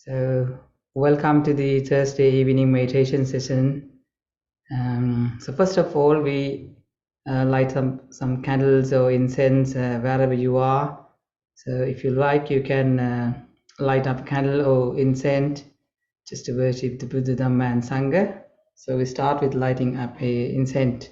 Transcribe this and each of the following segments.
So, welcome to the Thursday evening meditation session. So, first of all, we light some candles or incense wherever you are. So, if you like, you can light up candle or incense just to worship the Buddha, Dhamma, and Sangha. So, we start with lighting up a incense.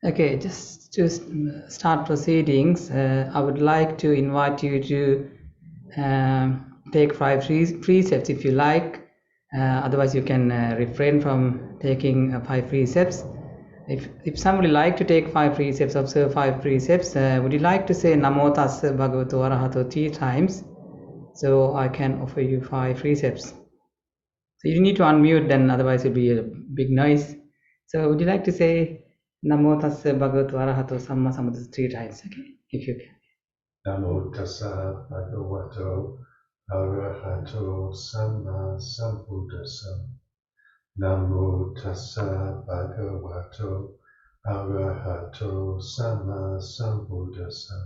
Okay, just to start proceedings, I would like to invite you to take 5 precepts if you like. Otherwise, you can refrain from taking 5 precepts. If somebody like to take 5 precepts, observe 5 precepts, would you like to say Namo Tassa Bhagavato Arahato 3 times? So I can offer you 5 precepts. So you need to unmute, then otherwise it'll be a big noise. So would you like to say Namo Tassa Bhagavato Arahato Samma Sambuddhassa 3 times? Okay, if you can. Namo Tassa Bhagavato Arahato Samma Sambuddhassa. Namo Tassa Bhagavato Arahato Samma Sambuddhassa.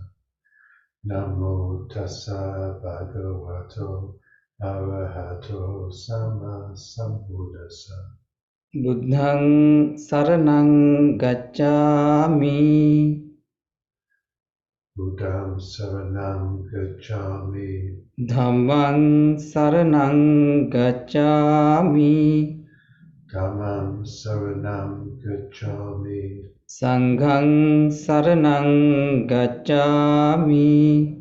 Namo Tassa Bhagavato Arahato Samma Sambuddhassa. Buddhang Saranang Gacchami. Buddham Saranam Gacchami. Dhammang Saranang Gacchami. Dhammam Saranam Gacchami. Sanghang Saranang Gacchami.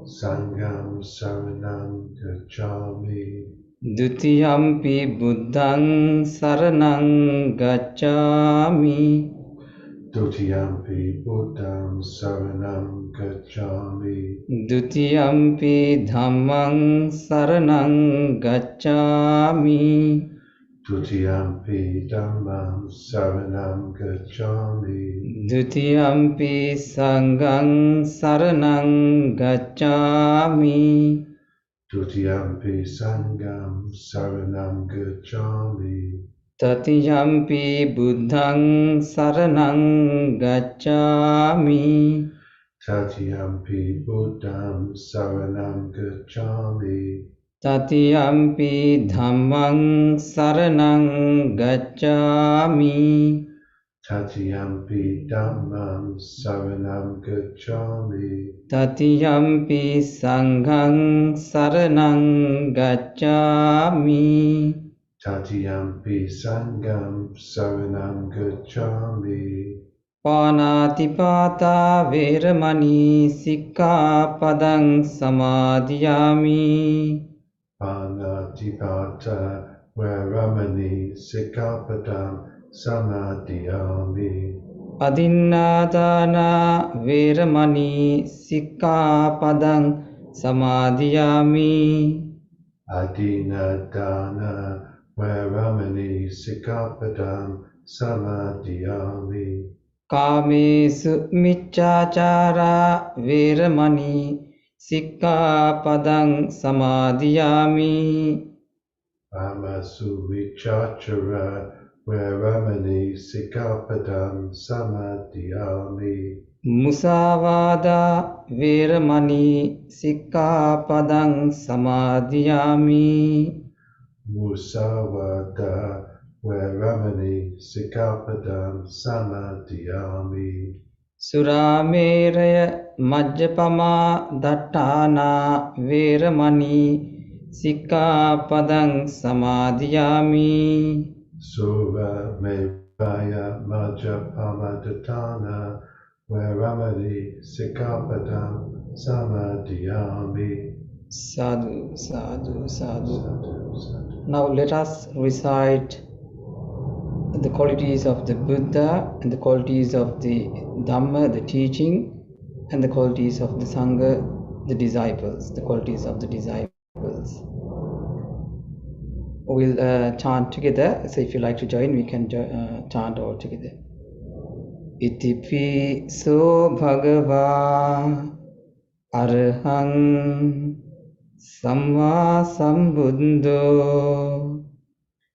Sangham Saranam Gacchami. Dutiyampi Buddhang Saranang Gacchami. Dutiyampi Buddham Saranam Gacchami. Dutiyampi Dhammang Saranang Gacchami. Dutiyampi Dhammam Saranam Gacchami. Dutiyampi Sanghang Saranang Gacchami. Dutiyampi Sangham Saranam Gacchami. Tatiyampi Buddhang Saranang Gacchami. Tatiyampi Buddham Saranam Gacchami. Tatiyampi Dhammang Saranang Gacchami. Tatiyampi Dhammam Saranam Gacchami. Tatiyampi Sanghang Saranang Gacchami. Tatiyampi Sangham Saranam Gacchami. Panatipata Veramani Sikkhapadang Samadhiyami. Panatipata Veramani Sikkhapadam Samadhiyami. Adinādana Veramani Sikkhapadang Samadhiyami. Adinādana Veramani Sikkhapadam Samadhiyami. Kāmesu Miccācārā Veramani Sikkhapadang Samadhiyami. Amasu Vichachara Veramani Sikkhapadam Samadhiyami. Musāvādā Veramani Sikkhapadang Samadhiyami. Musāvādā Veramani Sikkhapadam Samadhiyami. Surāmēraya Majjapamā Dattānā Veramani Sikkhapadang Samadhiyami. Sura Mevaya Majapamadatana Veramani Sikapadam Samadhyami. Sadhu, sadhu, sadhu. Sadhu, sadhu. Now let us recite the qualities of the Buddha and the qualities of the Dhamma, the teaching, and the qualities of the Sangha, the disciples, the qualities of the disciples. We'll chant together. So if you like to join, we can chant all together. Iti so bhagava arahang samma sambuddho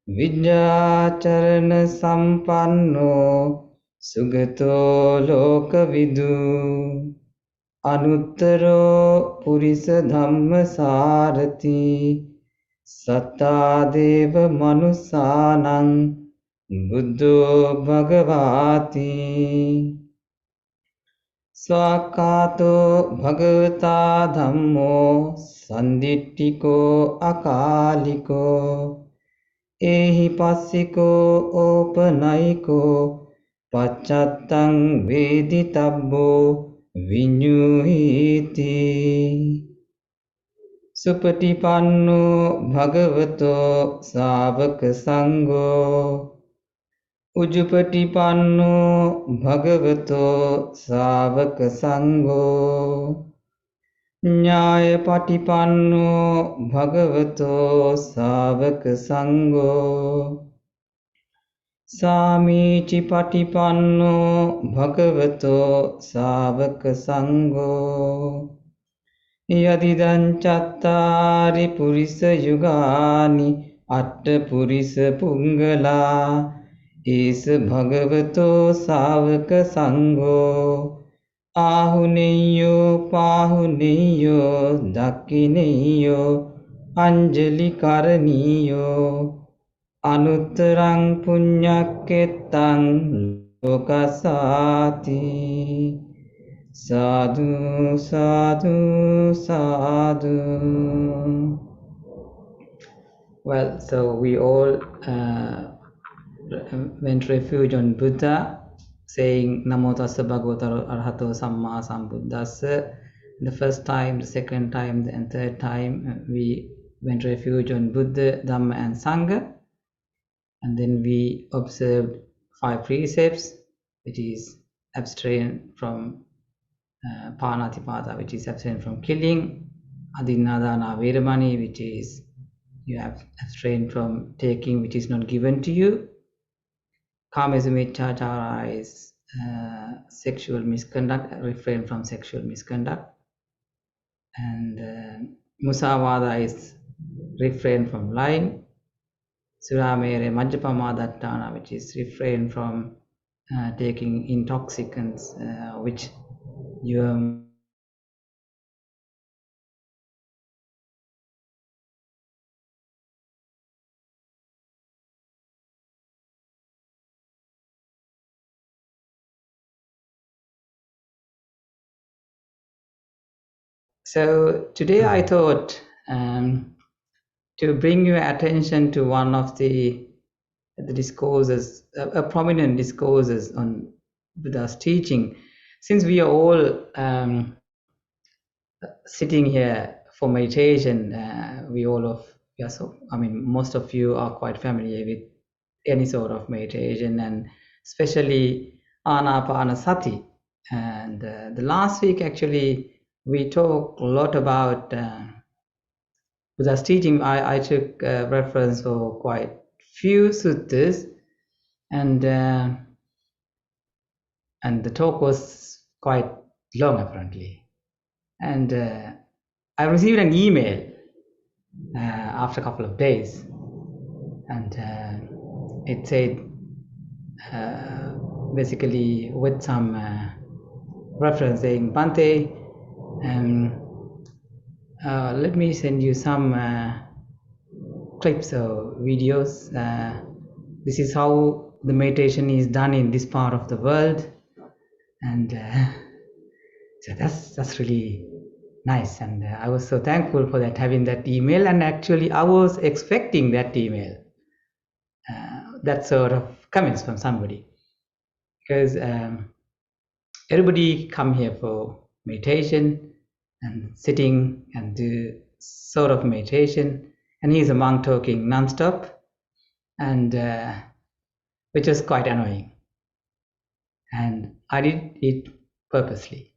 Vidyacharana sampanno sugato lokavidu anuttaro purisa dhamma sarati sattadeva manusanang buddho bhagavati swakato bhagavata dhammo sandittiko akaliko ehi passiko opanayiko paccattan veditabbo vinyuhiti supatipanno bhagavato savaka sangho ujupatipanno bhagavato savaka sangho Nyaya-patipanno bhagavato savaka sangho Samici-patipanno bhagavato savaka sangho Yadidan cattari purisa yugani atta purisa pungala Is bhagavato savaka sangho Ahuneyo pahuneyo dakkineyo anjali karaniyo anuttarang punyakkettang lokasati sadhu sadhu sadhu. Well, so we all went refuge on Buddha, saying Namo Tassa Bhagavata Arahato Samma Sambuddhassa. The first time, the second time, and third time, we went refuge on Buddha, Dhamma, and Sangha. And then we observed 5 precepts, which is abstain from Panatipada, which is abstain from killing, Adinadana Veramani, which is you have abstain from taking which is not given to you. Kamesamichachara is sexual misconduct, refrain from sexual misconduct. And Musavada is refrain from lying. Suramere Majjapamadattana, which is refrain from taking intoxicants, which you So today I thought to bring your attention to one of the discourses, a prominent discourses on Buddha's teaching. Since we are all sitting here for meditation, most of you are quite familiar with any sort of meditation, and especially Anapanasati. And the last week, actually, we talked a lot about Buddha's teaching. I took reference for quite few suttas, and the talk was quite long, apparently. And I received an email after a couple of days, and it said basically with some reference saying, Bhante, let me send you some clips or videos. This is how the meditation is done in this part of the world, and so that's really nice. And I was so thankful for that, having that email. And actually, I was expecting that email that sort of comments from somebody, because everybody come here for meditation and sitting and do sort of meditation, and he's a monk talking non-stop, and which was quite annoying, and I did it purposely.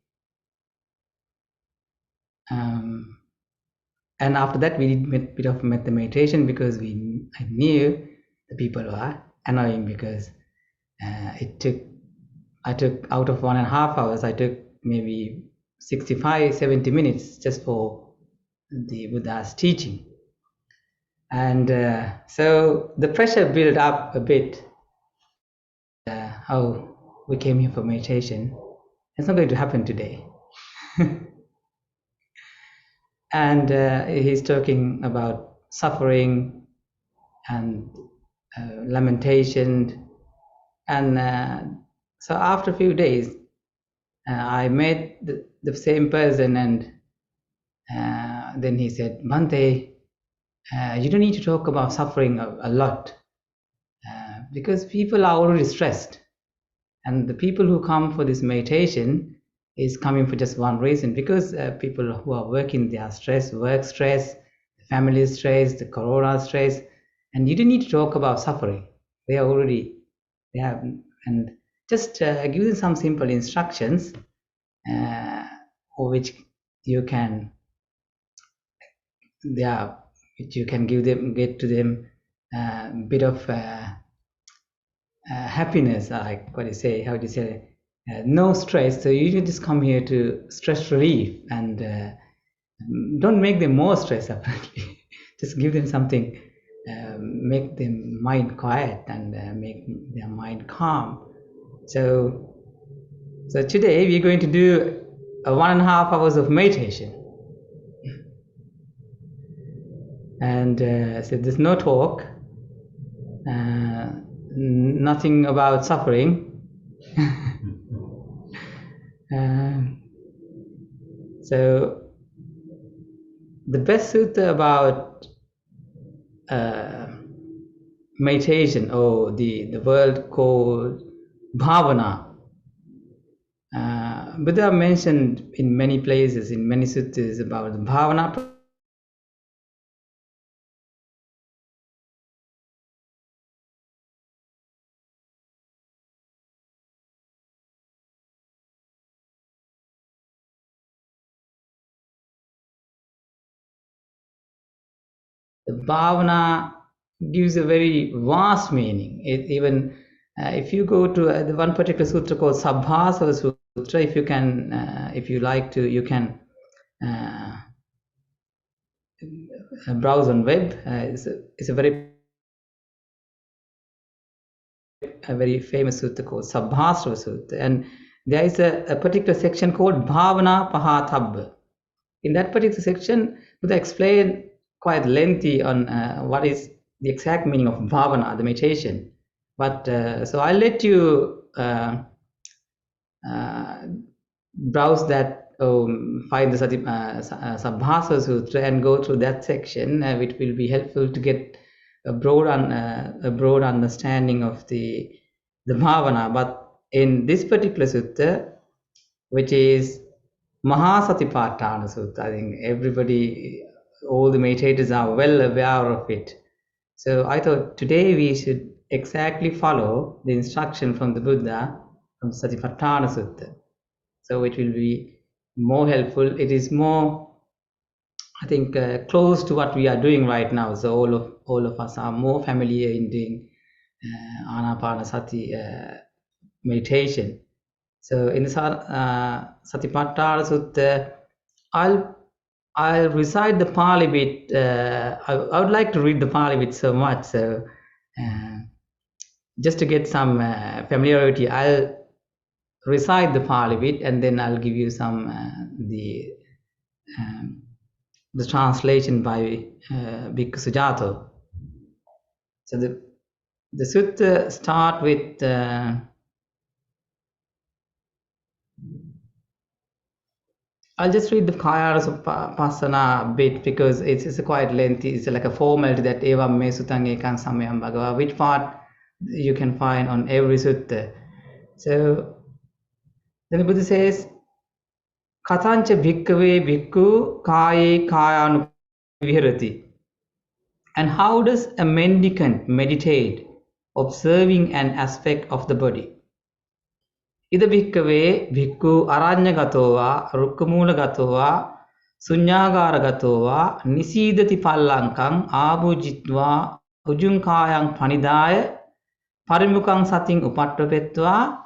And after that we did a bit of meditation, because I knew the people were annoying, because I took out of 1.5 hours, I took maybe 65-70 minutes just for the Buddha's teaching. And so the pressure built up a bit. How we came here for meditation, it's not going to happen today. And he's talking about suffering and lamentation. And so after a few days, I met the same person, and then he said, Bhante, you don't need to talk about suffering a lot, because people are already stressed. And the people who come for this meditation is coming for just one reason, because people who are working, they are stressed, work stress, family stress, the corona stress, and you don't need to talk about suffering. They have, and just give them some simple instructions, which you can, which you can get to them a bit of happiness, like how do you say, no stress. So you just come here to stress relief, and don't make them more stressed, apparently. Just give them something, make their mind quiet, and make their mind calm. So today we're going to do 1.5 hours of meditation. And so there's no talk, nothing about suffering. So the best sutta about meditation, or the word called bhavana, Buddha mentioned in many places, in many suttas, about the bhavana. The bhavana gives a very vast meaning. Even if you go to the one particular sutra called Sabbhasava Sutra, if you can, if you like to, you can browse on web. It's a very famous sutta called Sabbhasava Sutta, and there is a particular section called Bhavana Pahatabba. In that particular section, Buddha explained quite lengthy on what is the exact meaning of bhavana, the meditation. But so I'll let you browse that, find the Sabbhasava Sutra and go through that section, which will be helpful to get a broad understanding of the bhavana. But in this particular sutta, which is Mahasatipatthana Sutta, I think everybody, all the meditators are well aware of it. So I thought today we should exactly follow the instruction from the Buddha from Satipatthana Sutta. So it will be more helpful. It is more, I think, close to what we are doing right now. So all of us are more familiar in doing Anapanasati meditation. So in the Satipatthana Sutta, I'll recite the Pali bit. I would like to read the Pali bit so much. So just to get some familiarity, I'll recite the Pali bit, and then I'll give you some the translation by Bhikkhu Sujato. So the sutta start with I'll just read the Kayananupassana bit, because it's quite lengthy. It's like a formality that evam me sutang ekam samyam bhagava, which part you can find on every sutta. So then the Buddha says, Katancha bhikkhave bhikkhu kaye kayanu viharati. And how does a mendicant meditate, observing an aspect of the body? Ida bhikkhave bhikkhu aranyagato va rukkamulagato va sunyagara va nisidati pallankang abhujitva ujunkayang panidaya parimukang sating upattapetva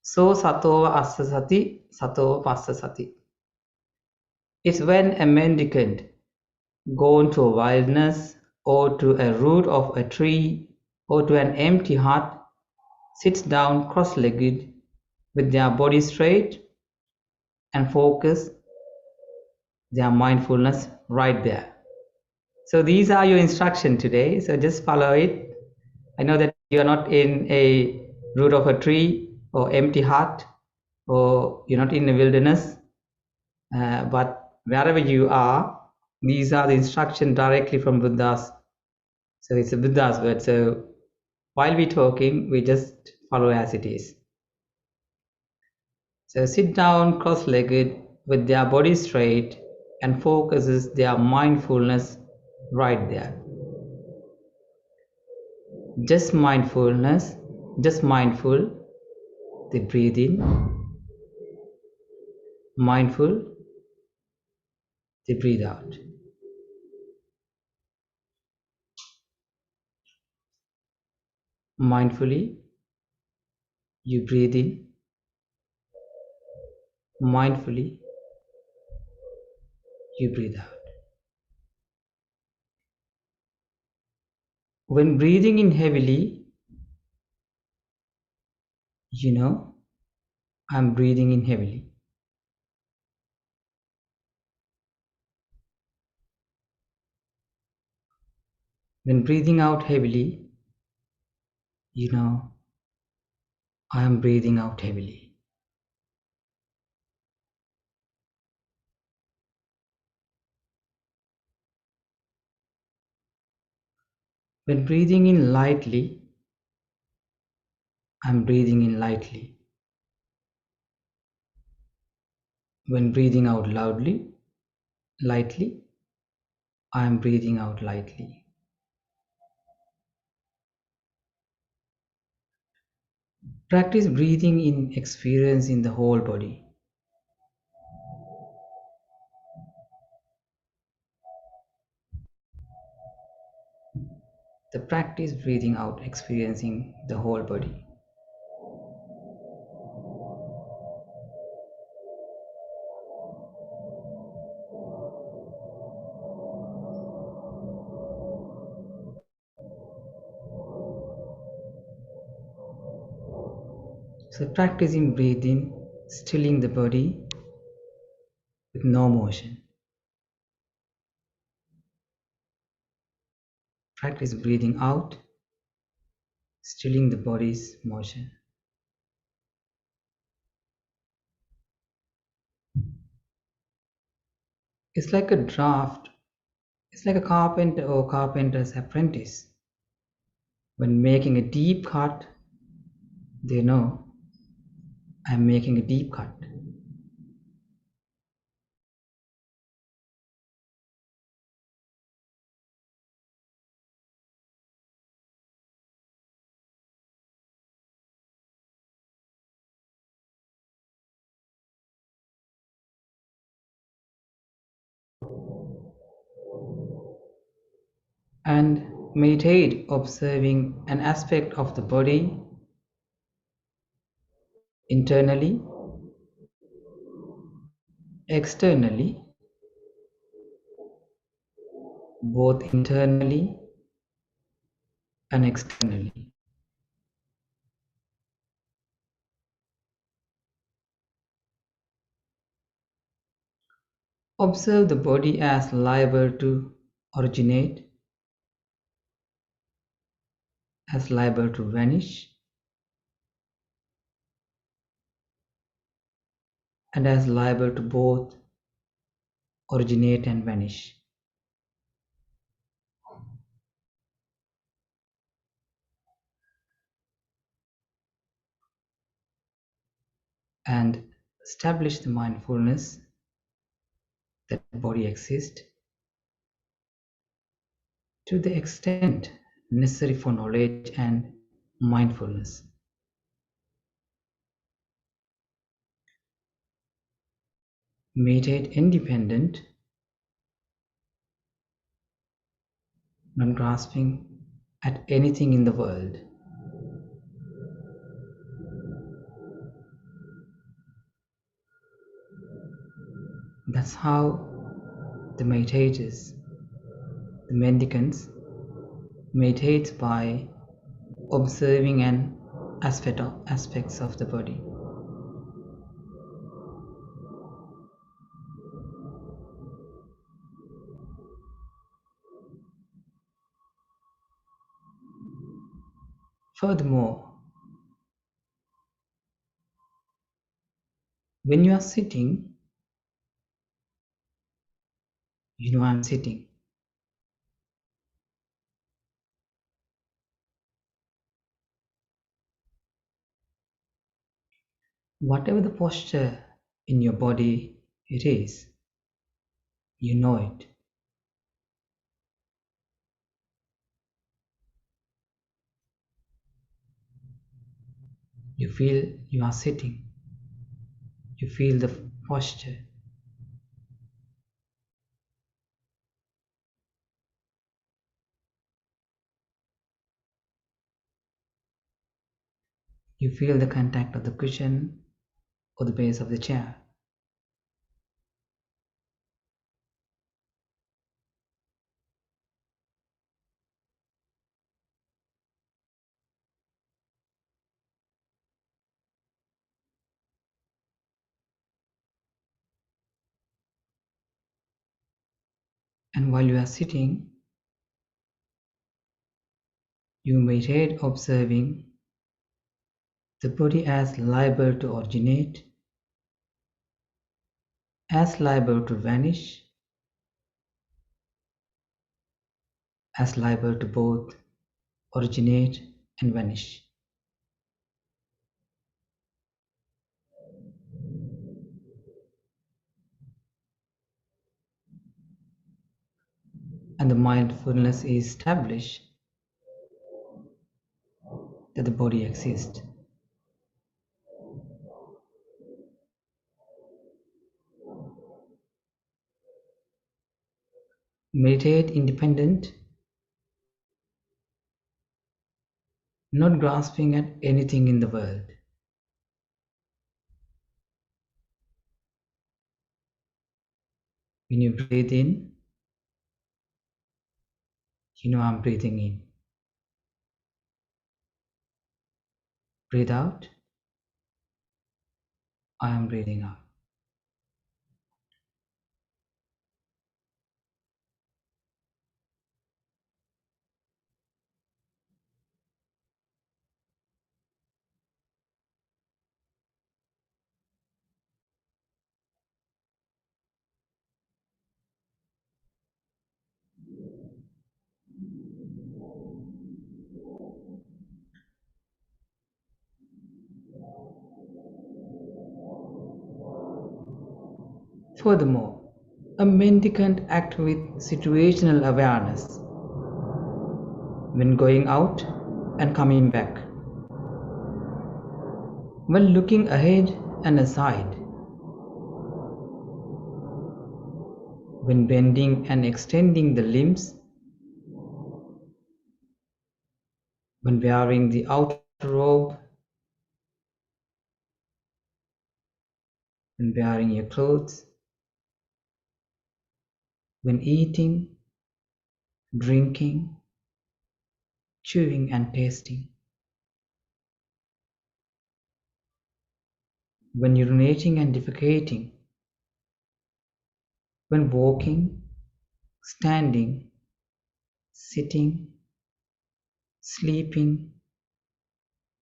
so satova assa sati satova passa sati. It's when a mendicant gone to a wilderness or to a root of a tree or to an empty hut sits down cross-legged with their body straight and focus their mindfulness right there. So these are your instructions today. So just follow it. I know that you are not in a root of a tree or empty hut, or you're not in the wilderness, but wherever you are, these are the instructions directly from Buddha's. So it's a Buddha's word. So while we're talking, we just follow as it is. So sit down cross-legged with their body straight and focuses their mindfulness right there. Just mindfulness, just mindful, they breathe in, mindful, they breathe out. Mindfully, you breathe in, mindfully, you breathe out. When breathing in heavily, you know, I'm breathing in heavily. When breathing out heavily, you know, I am breathing out heavily. When breathing in lightly, I'm breathing in lightly. When breathing out lightly, I am breathing out lightly. Practice breathing in experience in the whole body. The practice breathing out, experiencing the whole body. So practicing breathing, stilling the body with no motion. Practice breathing out, stilling the body's motion. It's like a draft. It's like a carpenter or carpenter's apprentice. When making a deep cut, they know I'm making a deep cut. And meditate, observing an aspect of the body internally, externally, both internally and externally. Observe the body as liable to originate, as liable to vanish, and as liable to both originate and vanish. and establish the mindfulness that the body exists to the extent necessary for knowledge and mindfulness. Meditate independent, not grasping at anything in the world. That's how the meditators, the mendicants, meditate by observing an aspects of the body. Furthermore, when you are sitting, you know I'm sitting. Whatever the posture in your body it is, you know it. You feel you are sitting. You feel the posture. You feel the contact of the cushion or the base of the chair. And while you are sitting, you meditate observing the body as liable to originate, as liable to vanish, as liable to both originate and vanish. And the mindfulness is established that the body exists. Meditate independent, not grasping at anything in the world. When you breathe in, you know I'm breathing in. Breathe out, I am breathing out. Furthermore, a mendicant acts with situational awareness when going out and coming back, when looking ahead and aside, when bending and extending the limbs, when wearing the outer robe, when wearing your clothes, when eating, drinking, chewing and tasting, when urinating and defecating, when walking, standing, sitting, sleeping,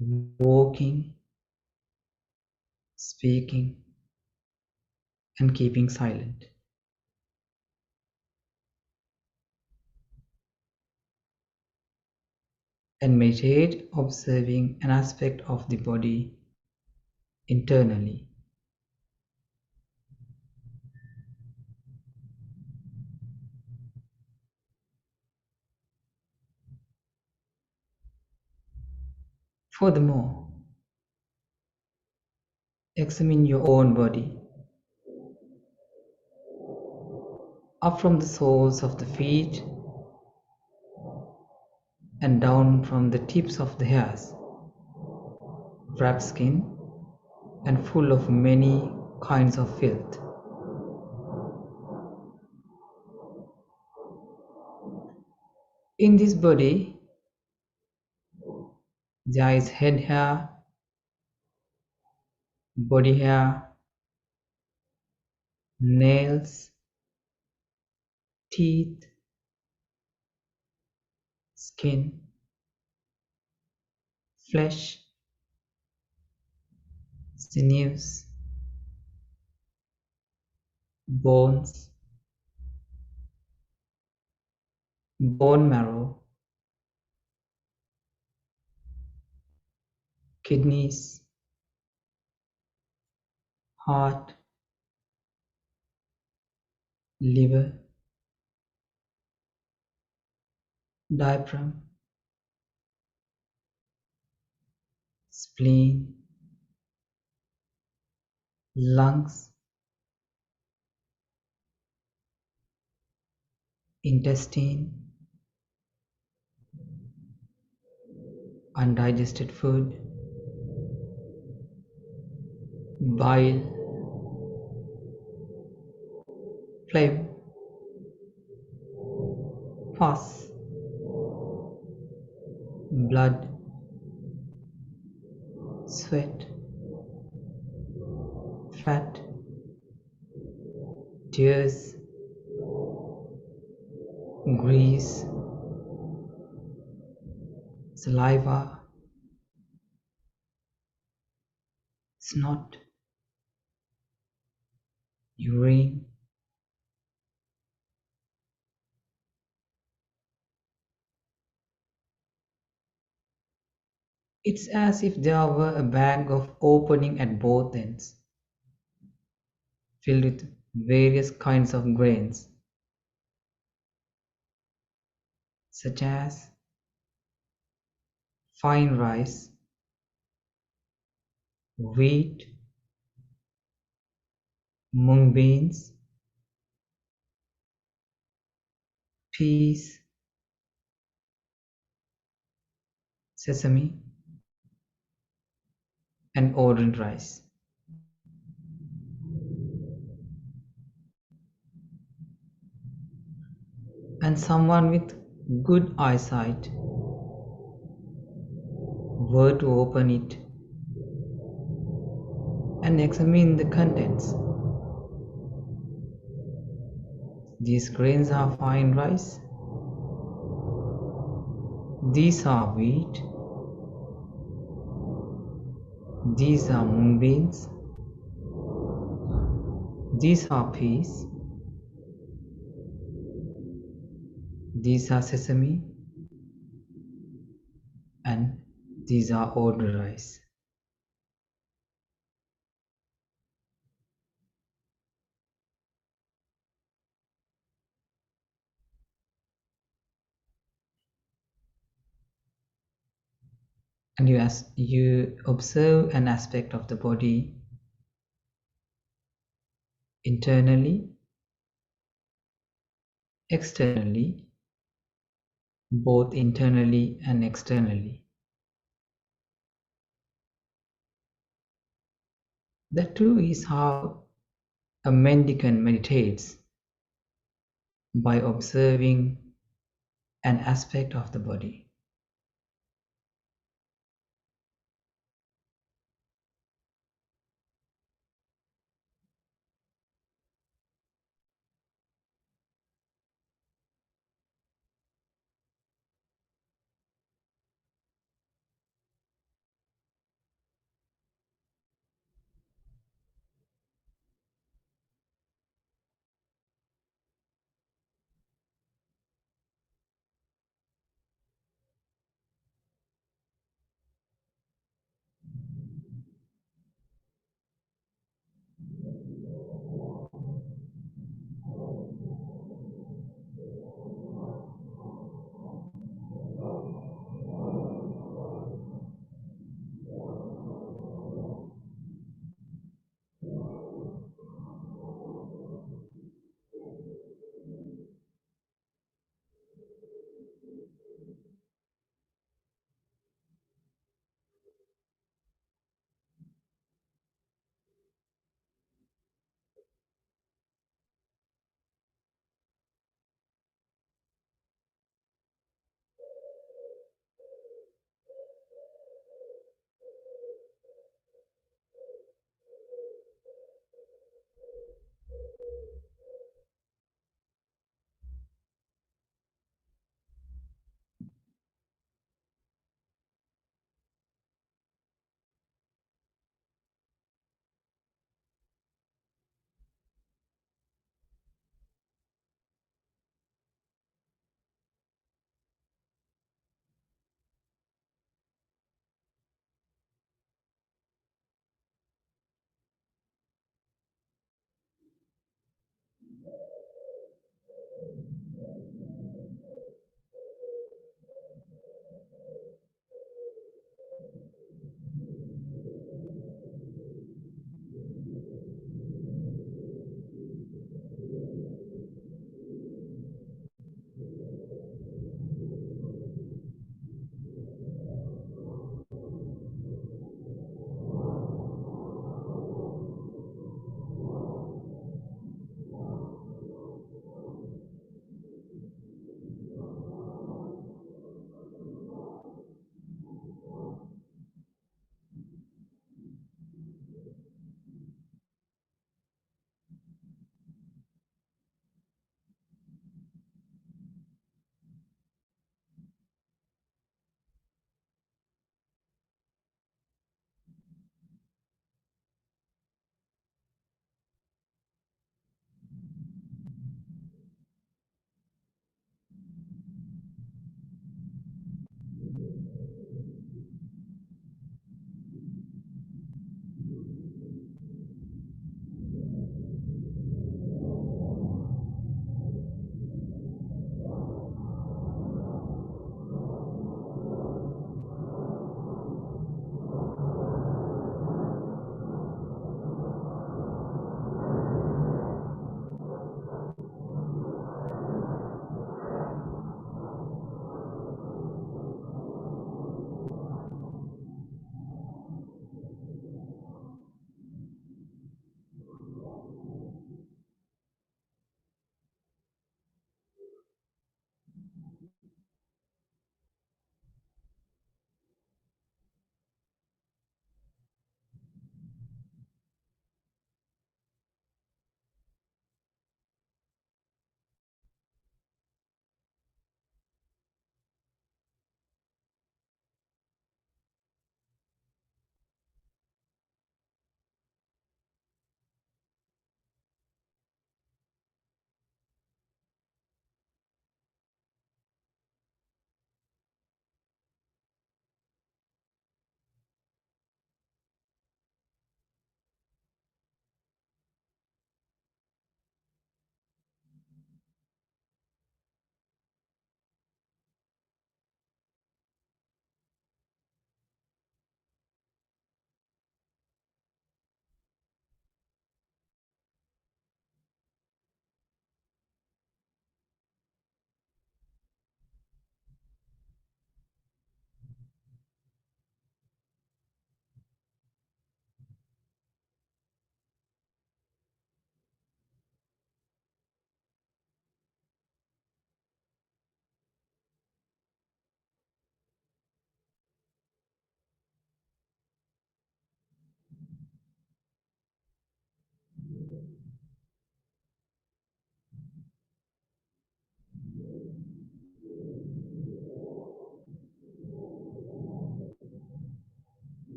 walking, speaking, and keeping silent. And meditate observing an aspect of the body internally. Furthermore, examine your own body, up from the soles of the feet and down from the tips of the hairs, wrapped skin, and full of many kinds of filth. In this body, there is head hair, body hair, nails, teeth, skin, flesh, sinews, bones, bone marrow, kidneys, heart, liver, diaphragm, spleen, lungs, intestine, undigested food, bile, phlegm, pus, blood, sweat, fat, tears, grease, saliva, snot, urine. It's as if there were a bag of opening at both ends, filled with various kinds of grains, such as fine rice, wheat, mung beans, peas, sesame, and ordinary rice. And someone with good eyesight were to open it and examine the contents. These grains are fine rice, these are wheat, these are mung beans, these are peas, these are sesame, and these are ordinary rice. And you observe an aspect of the body internally, externally, both internally and externally. That too is how a mendicant meditates, by observing an aspect of the body.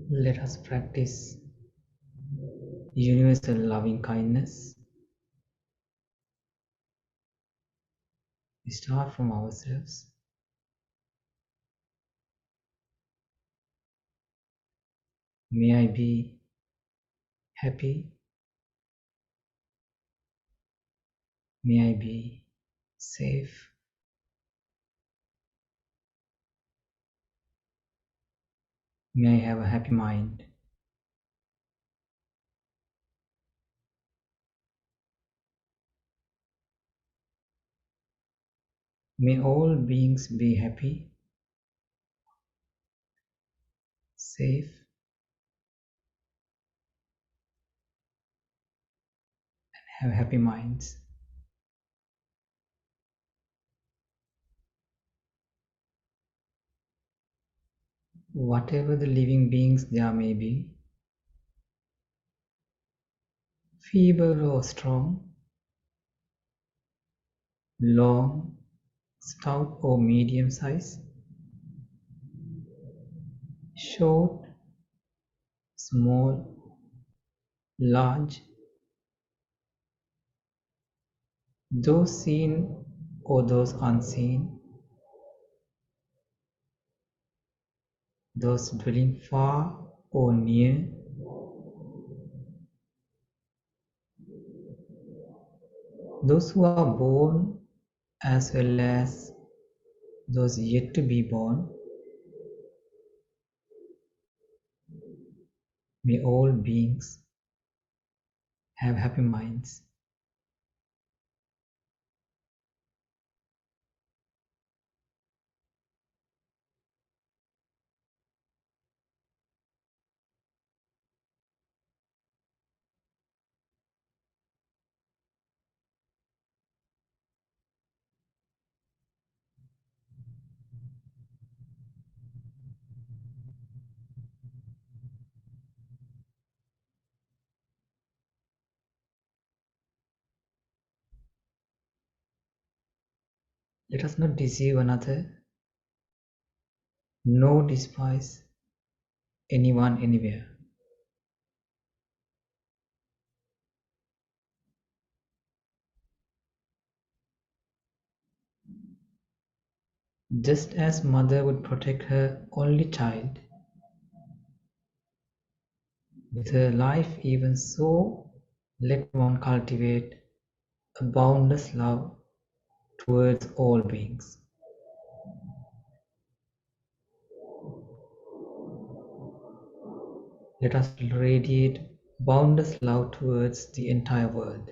Let us practice universal loving kindness. We start from ourselves. May I be happy? May I be safe? May I have a happy mind? May all beings be happy, safe, have happy minds. Whatever the living beings there may be, feeble or strong, long, stout or medium size, short, small, large, those seen or those unseen, those dwelling far or near, those who are born as well as those yet to be born, may all beings have happy minds. Let us not deceive another, nor despise anyone anywhere. Just as mother would protect her only child, with her life even so, let one cultivate a boundless love towards all beings. Let us radiate boundless love towards the entire world,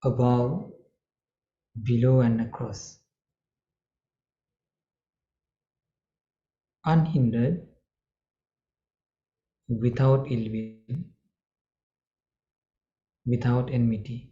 above, below, and across, unhindered, without ill will, without enmity.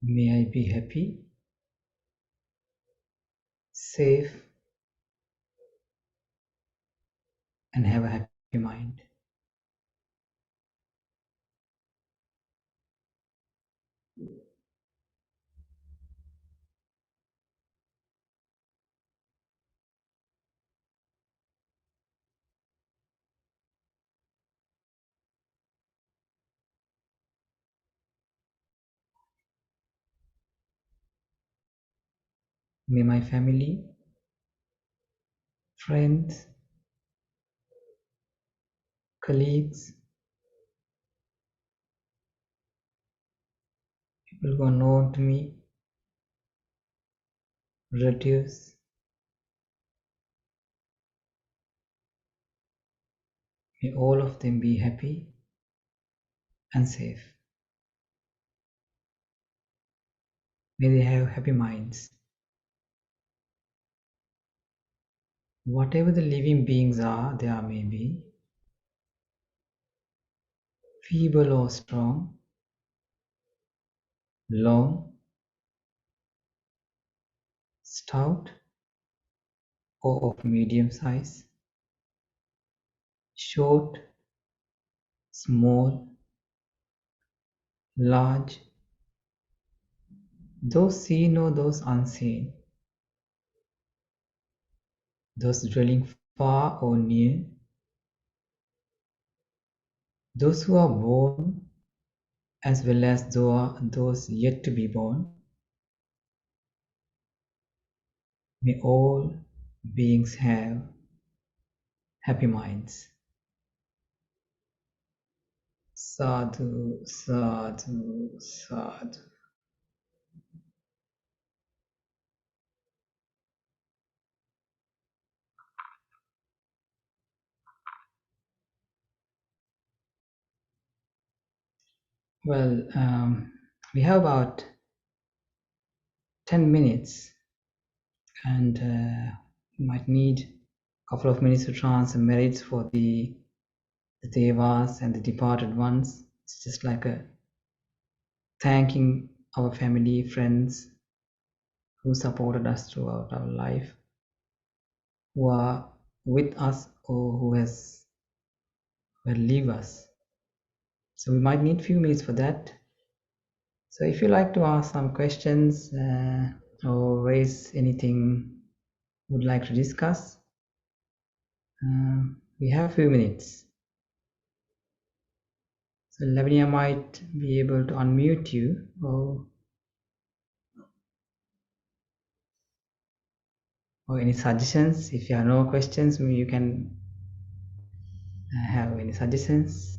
May I be happy, safe, and have a happy mind. May my family, friends, colleagues, people who are known to me, relatives, may all of them be happy and safe. May they have happy minds. Whatever the living beings are, there may be, feeble or strong, long stout or of medium size, short, small, large, those seen or those unseen, those dwelling far or near, those who are born as well as those yet to be born, may all beings have happy minds. Sadhu, sadhu, sadhu. Well, we have about 10 minutes and we might need a couple of minutes to chant some merits for the devas and the departed ones. It's just like a thanking our family, friends who supported us throughout our life, who are with us or who will leave us. So we might need few minutes for that. So if you like to ask some questions or raise anything you would like to discuss, we have a few minutes. So Lavinia might be able to unmute you or any suggestions. If you have no questions, maybe you can have any suggestions.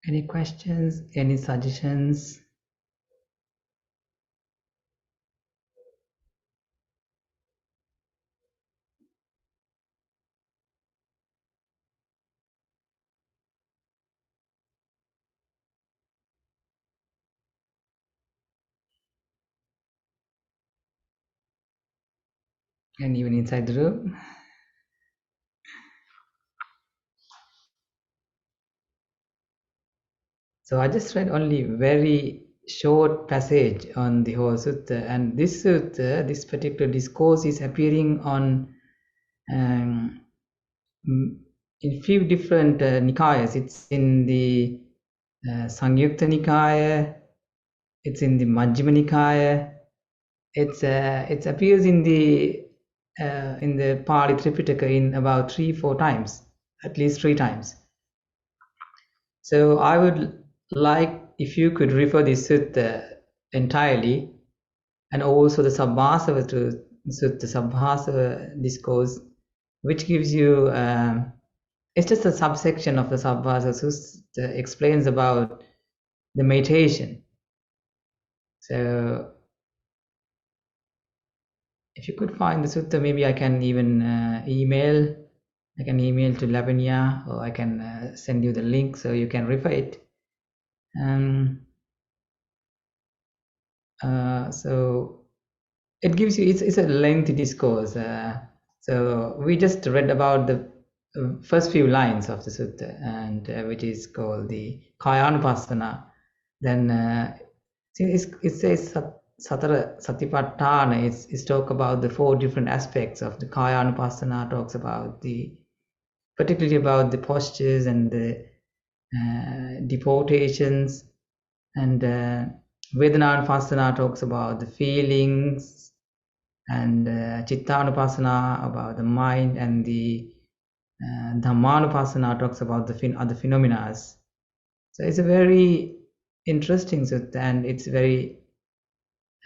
Any questions, any suggestions? And even inside the room? So I just read only very short passage on the whole sutta, and this sutta, this particular discourse is appearing on um, in few different Nikayas. It's in the Sangyukta Nikaya, it's in the Majjhima Nikaya, it appears in the Pali Tripitaka in about 3-4 times, at least 3 times. So I would like if you could refer this sutta entirely, and also the Sabbhasava to Sutta, Sabbhasava discourse, which gives you it's just a subsection of the Sabbhasava Sutta, explains about the meditation. So if you could find the sutta, maybe I can even email. I can email to Lavinia, or I can send you the link so you can refer it. So it gives you. It's a lengthy discourse. So we just read about the first few lines of the sutta, and which is called the Kayanupassana. Then it says Satara Satipatthana. It's talk about the 4 different aspects of the Kayanupassana. Talks about particularly about the postures and the deportations, and Vedanānupassana talks about the feelings, and Chittanupassana about the mind, and the Dhammanupassana talks about the other phenomena. So it's a very interesting sutta, and it's very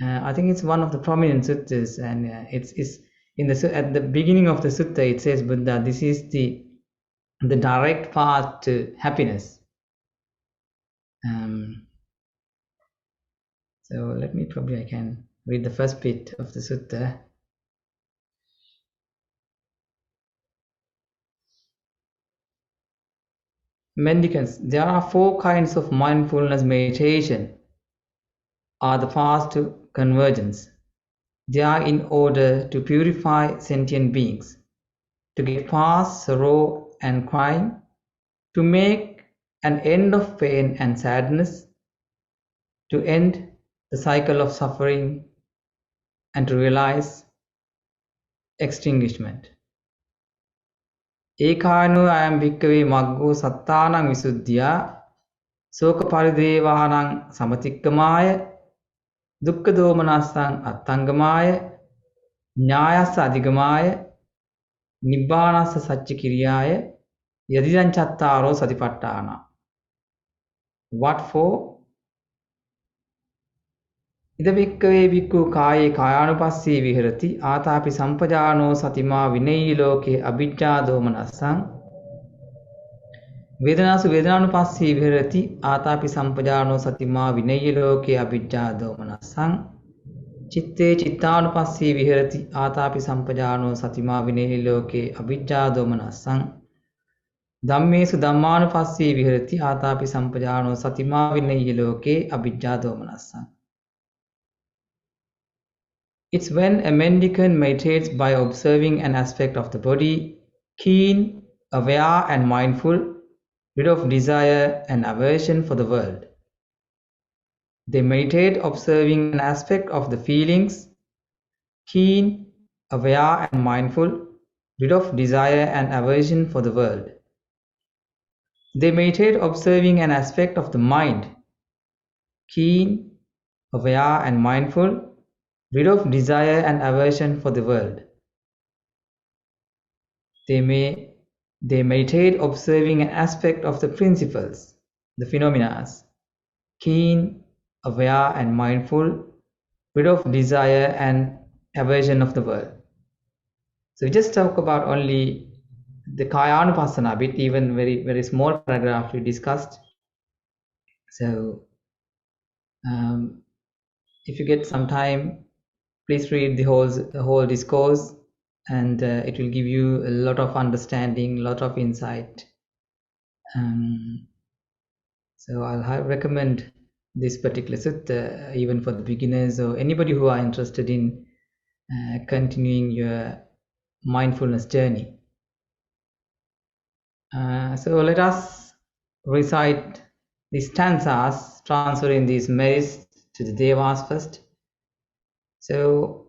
I think it's one of the prominent suttas, and it's in the at the beginning of the sutta it says Buddha, this is the the direct path to happiness. So let me I can read the first bit of the sutta. Mendicants, there are 4 kinds of mindfulness meditation are the path to convergence. They are in order to purify sentient beings, to get past sorrow and crime, to make an end of pain and sadness, to end the cycle of suffering, and to realize extinguishment. Ekano ayam bhikkhave maggo sattanang visuddhya soka paridevanang samatikkamaya dukkha domanasang attangamaya nyayasa adhigamaya nibbanasa satchikiriyaya yadidan chattaro satipattana. What for? Ida bhikkhave bhikkhu kāye kāyanupassī viharati ātāpi sampajāno satimā vinayyi loke abhijjā domanassaṃ Vedanasu Vedananupassi viharati ātāpi sampajāno satimā vinayyi loke abhijjā domanassaṃ Chitte Chittanupassi viharati ātāpi sampajāno satimā vinayyi loke abhijjā domanassaṃ Dhammesu Dhammanupassī viharati ātāpi sampajāno satimā vinayyi loke abhijjā domanassaṃ. It's when a mendicant meditates by observing an aspect of the body, keen, aware and mindful, rid of desire and aversion for the world. They meditate observing an aspect of the feelings, keen, aware and mindful, rid of desire and aversion for the world. They meditate observing an aspect of the mind, keen, aware and mindful, rid of desire and aversion for the world. They meditate observing an aspect of the principles, the phenomena, keen, aware and mindful, rid of desire and aversion of the world. So we just talk about only the Kayanupassana bit, even very small paragraph we discussed. So if you get some time, please read the whole discourse, and it will give you a lot of understanding, a lot of insight. So I'll recommend this particular sutta even for the beginners or anybody who are interested in continuing your mindfulness journey. So let us recite the stanzas, transferring these merits to the devas first. So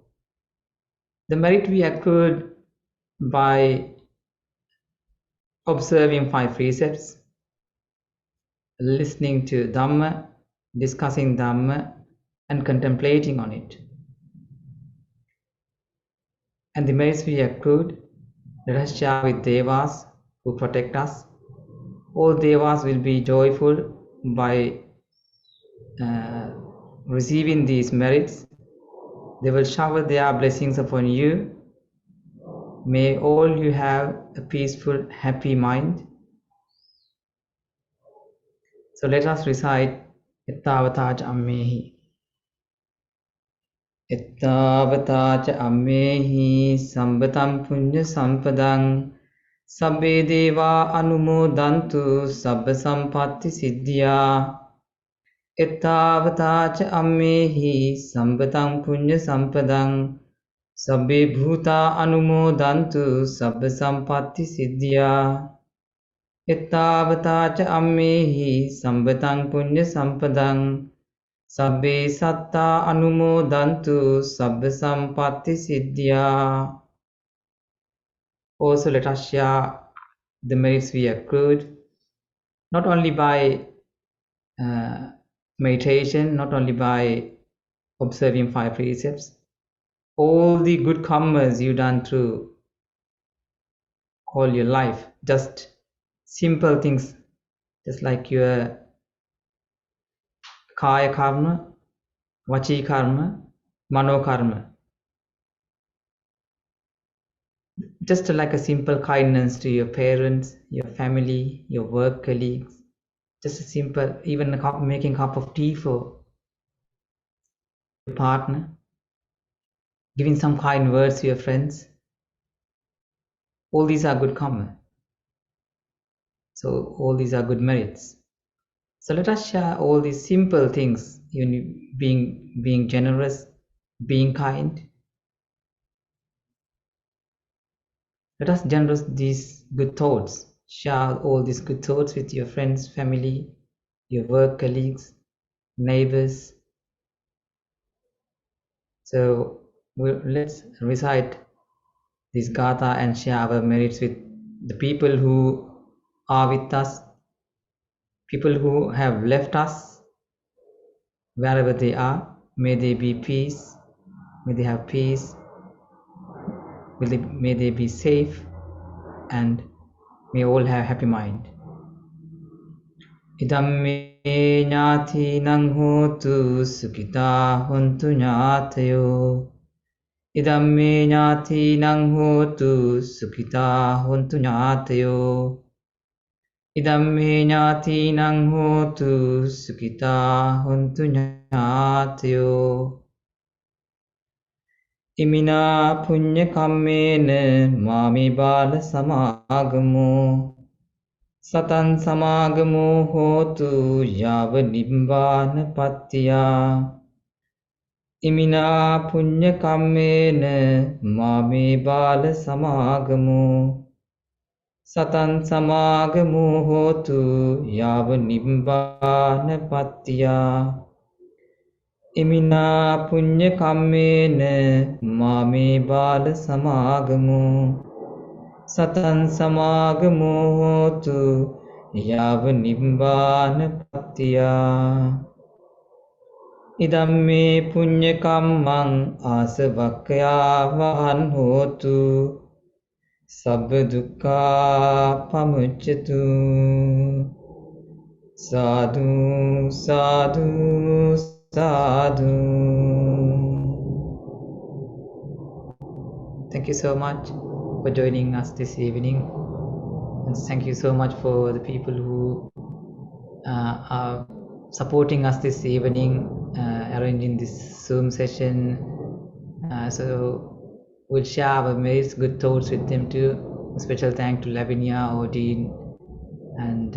the merit we accrued by observing 5 precepts, listening to Dhamma, discussing Dhamma, and contemplating on it. And the merits we accrued, let us share with devas who protect us. All devas will be joyful by receiving these merits. They will shower their blessings upon you. May all you have a peaceful, happy mind. So let us recite Ettavataca Ammehi. Ettavataca Ammehi Sambatam Punya Sampadang Sabbe Deva Anumodantu Sabba Sampatti Siddhya. Ettavataca Ammehi Sambatam Punya Sampadang Sabbe Bhuta Anumodantu Sabba Sampatti Siddhya. Ettavataca ammehi sambatang punya sampadang sabbe satta anumodantu sabba sampatti siddhya. Also let us share the merits we accrued, not only by meditation, not only by observing 5 precepts, all the good karmas you done through all your life, just simple things, just like your kaya karma, vachi karma, mano karma. Just like a simple kindness to your parents, your family, your work colleagues, just a simple, even making a cup of tea for your partner, giving some kind words to your friends. All these are good karma. So all these are good merits. So let us share all these simple things, being generous, being kind. Let us generous these good thoughts. Share all these good thoughts with your friends, family, your work colleagues, neighbors. So let's recite this gatha and share our merits with the people who are with us, people who have left us, wherever they are. May they be peace, may they have peace, may they be safe, and may all have happy mind. Idamme ñātīnaṃ hotu sukhitā hontu ñātayo. Idamme ñātīnaṃ hotu sukhitā hontu ñātayo. Idamme ñātīnaṃ hotu sukhitā hontu ñātayo. Imina punya kammena mami bala samagamo. Satan samagamo hotu yava nibbana pattiya. Imina punya kammena mami bala samagamo. Satan samagamo hotu yava nibbana pattiya. Imina punya kammena mami bala samagamo. Satan samagamo hotu yava nibbana pattiya. Idamme punya kammaṃ asavakkaya vahan hotu. Sabba dukkha pamuccatu. Sadhu, sadhu, sadhu. Thank you so much for joining us this evening. And thank you so much for the people who are supporting us this evening, arranging this Zoom session. So we'll share our merits, good thoughts with them too. A special thank to Lavinia, Odin, and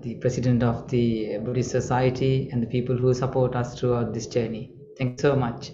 the president of the Buddhist Society, and the people who support us throughout this journey. Thank you so much.